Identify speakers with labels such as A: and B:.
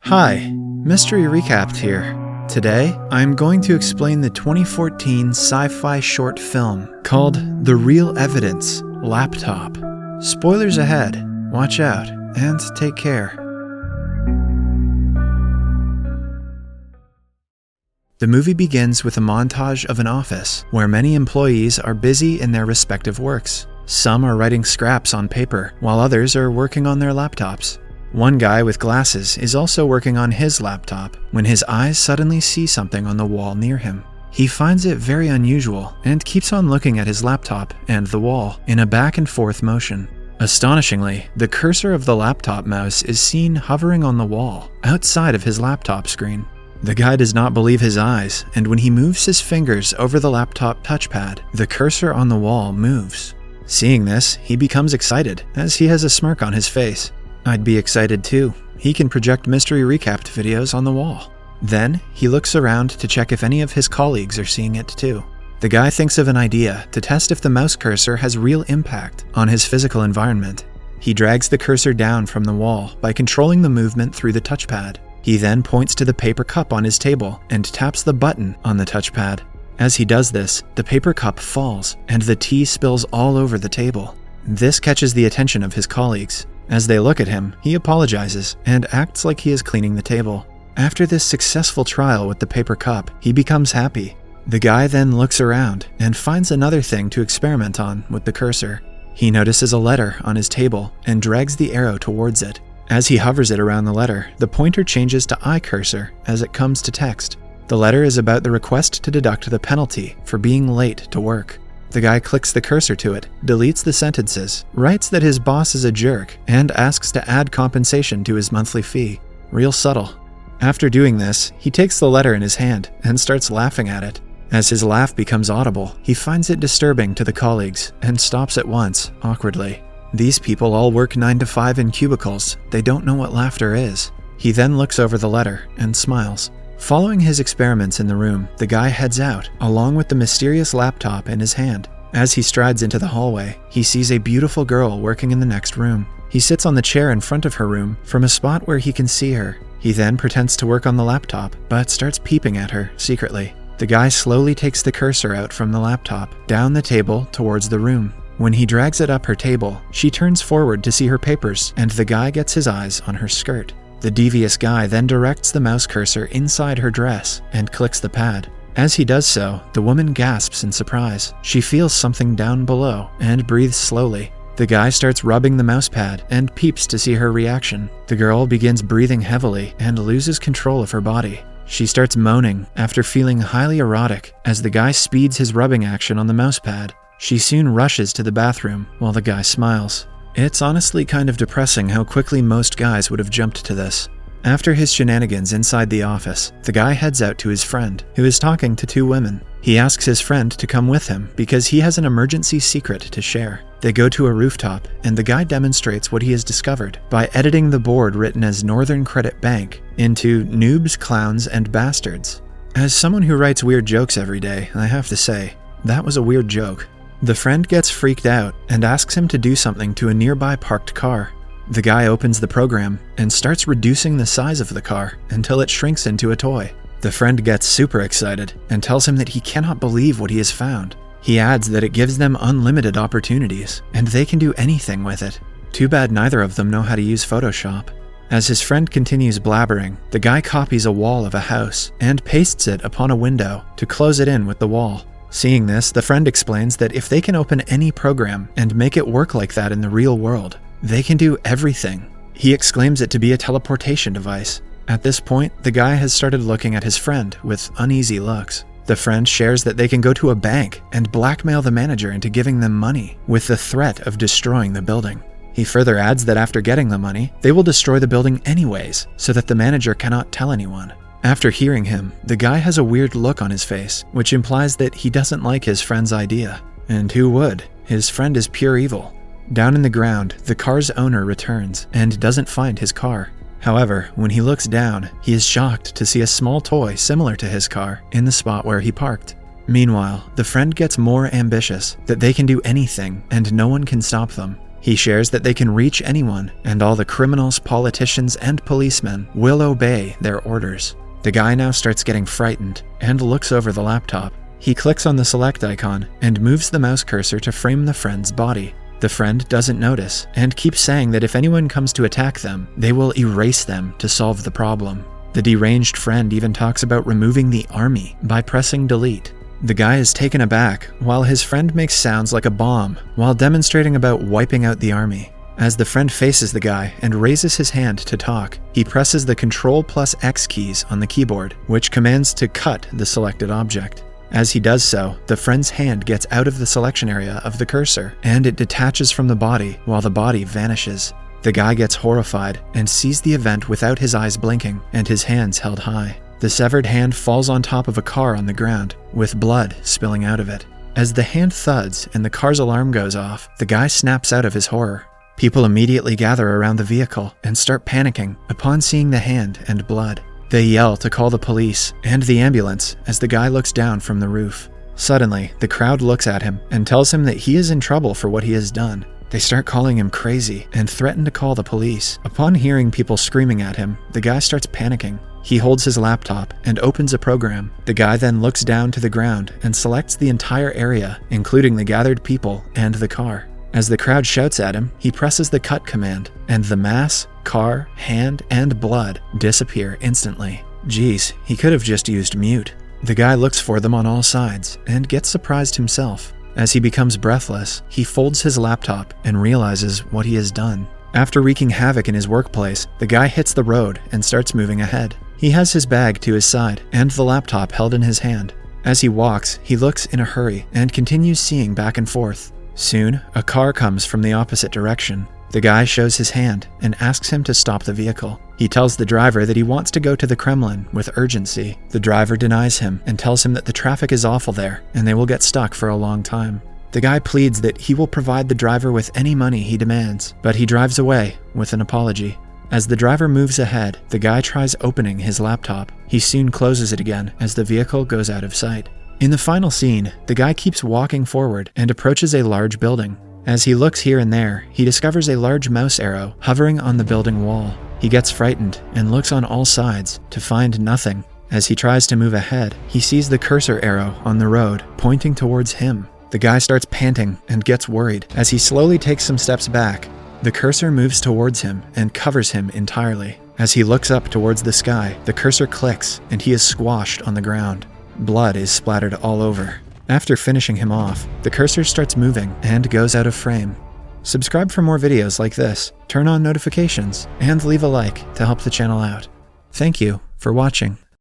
A: Hi, Mystery Recapped here. Today, I'm going to explain the 2014 sci-fi short film called The Real Evidence Laptop. Spoilers ahead, watch out, and take care. The movie begins with a montage of an office where many employees are busy in their respective works. Some are writing scraps on paper, while others are working on their laptops. One guy with glasses is also working on his laptop when his eyes suddenly see something on the wall near him. He finds it very unusual and keeps on looking at his laptop and the wall in a back and forth motion. Astonishingly, the cursor of the laptop mouse is seen hovering on the wall outside of his laptop screen. The guy does not believe his eyes, and when he moves his fingers over the laptop touchpad, the cursor on the wall moves. Seeing this, he becomes excited as he has a smirk on his face. I'd be excited too. He can project Mystery Recapped videos on the wall. Then, he looks around to check if any of his colleagues are seeing it too. The guy thinks of an idea to test if the mouse cursor has real impact on his physical environment. He drags the cursor down from the wall by controlling the movement through the touchpad. He then points to the paper cup on his table and taps the button on the touchpad. As he does this, the paper cup falls and the tea spills all over the table. This catches the attention of his colleagues. As they look at him, he apologizes and acts like he is cleaning the table. After this successful trial with the paper cup, he becomes happy. The guy then looks around and finds another thing to experiment on with the cursor. He notices a letter on his table and drags the arrow towards it. As he hovers it around the letter, the pointer changes to iCursor as it comes to text. The letter is about the request to deduct the penalty for being late to work. The guy clicks the cursor to it, deletes the sentences, writes that his boss is a jerk, and asks to add compensation to his monthly fee. Real subtle. After doing this, he takes the letter in his hand and starts laughing at it. As his laugh becomes audible, he finds it disturbing to the colleagues and stops at once, awkwardly. These people all work 9 to 5 in cubicles. They don't know what laughter is. He then looks over the letter and smiles. Following his experiments in the room, the guy heads out, along with the mysterious laptop in his hand. As he strides into the hallway, he sees a beautiful girl working in the next room. He sits on the chair in front of her room from a spot where he can see her. He then pretends to work on the laptop, but starts peeping at her secretly. The guy slowly takes the cursor out from the laptop, down the table towards the room. When he drags it up her table, she turns forward to see her papers, and the guy gets his eyes on her skirt. The devious guy then directs the mouse cursor inside her dress and clicks the pad. As he does so, the woman gasps in surprise. She feels something down below and breathes slowly. The guy starts rubbing the mouse pad and peeps to see her reaction. The girl begins breathing heavily and loses control of her body. She starts moaning after feeling highly erotic as the guy speeds his rubbing action on the mouse pad. She soon rushes to the bathroom while the guy smiles. It's honestly kind of depressing how quickly most guys would have jumped to this. After his shenanigans inside the office, the guy heads out to his friend, who is talking to 2 women. He asks his friend to come with him because he has an emergency secret to share. They go to a rooftop, and the guy demonstrates what he has discovered by editing the board written as Northern Credit Bank into Noobs, Clowns, and Bastards. As someone who writes weird jokes every day, I have to say, that was a weird joke. The friend gets freaked out and asks him to do something to a nearby parked car. The guy opens the program and starts reducing the size of the car until it shrinks into a toy. The friend gets super excited and tells him that he cannot believe what he has found. He adds that it gives them unlimited opportunities and they can do anything with it. Too bad neither of them know how to use Photoshop. As his friend continues blabbering, the guy copies a wall of a house and pastes it upon a window to close it in with the wall. Seeing this, the friend explains that if they can open any program and make it work like that in the real world, they can do everything. He exclaims it to be a teleportation device. At this point, the guy has started looking at his friend with uneasy looks. The friend shares that they can go to a bank and blackmail the manager into giving them money, with the threat of destroying the building. He further adds that after getting the money, they will destroy the building anyways, so that the manager cannot tell anyone. After hearing him, the guy has a weird look on his face, which implies that he doesn't like his friend's idea. And who would? His friend is pure evil. Down in the ground, the car's owner returns and doesn't find his car. However, when he looks down, he is shocked to see a small toy similar to his car in the spot where he parked. Meanwhile, the friend gets more ambitious, that they can do anything and no one can stop them. He shares that they can reach anyone, and all the criminals, politicians, and policemen will obey their orders. The guy now starts getting frightened and looks over the laptop. He clicks on the select icon and moves the mouse cursor to frame the friend's body. The friend doesn't notice and keeps saying that if anyone comes to attack them, they will erase them to solve the problem. The deranged friend even talks about removing the army by pressing delete. The guy is taken aback while his friend makes sounds like a bomb while demonstrating about wiping out the army. As the friend faces the guy and raises his hand to talk, he presses the Ctrl+X keys on the keyboard, which commands to cut the selected object. As he does so, the friend's hand gets out of the selection area of the cursor, and it detaches from the body while the body vanishes. The guy gets horrified and sees the event without his eyes blinking and his hands held high. The severed hand falls on top of a car on the ground, with blood spilling out of it. As the hand thuds and the car's alarm goes off, the guy snaps out of his horror. People immediately gather around the vehicle and start panicking upon seeing the hand and blood. They yell to call the police and the ambulance as the guy looks down from the roof. Suddenly, the crowd looks at him and tells him that he is in trouble for what he has done. They start calling him crazy and threaten to call the police. Upon hearing people screaming at him, the guy starts panicking. He holds his laptop and opens a program. The guy then looks down to the ground and selects the entire area, including the gathered people and the car. As the crowd shouts at him, he presses the cut command, and the mass, car, hand, and blood disappear instantly. Geez, he could have just used mute. The guy looks for them on all sides and gets surprised himself. As he becomes breathless, he folds his laptop and realizes what he has done. After wreaking havoc in his workplace, the guy hits the road and starts moving ahead. He has his bag to his side and the laptop held in his hand. As he walks, he looks in a hurry and continues seeing back and forth. Soon, a car comes from the opposite direction. The guy shows his hand and asks him to stop the vehicle. He tells the driver that he wants to go to the Kremlin with urgency. The driver denies him and tells him that the traffic is awful there and they will get stuck for a long time. The guy pleads that he will provide the driver with any money he demands, but he drives away with an apology. As the driver moves ahead, the guy tries opening his laptop. He soon closes it again as the vehicle goes out of sight. In the final scene, the guy keeps walking forward and approaches a large building. As he looks here and there, he discovers a large mouse arrow hovering on the building wall. He gets frightened and looks on all sides to find nothing. As he tries to move ahead, he sees the cursor arrow on the road pointing towards him. The guy starts panting and gets worried. As he slowly takes some steps back, the cursor moves towards him and covers him entirely. As he looks up towards the sky, the cursor clicks and he is squashed on the ground. Blood is splattered all over. After finishing him off, the cursor starts moving and goes out of frame. Subscribe for more videos like this, turn on notifications, and leave a like to help the channel out. Thank you for watching.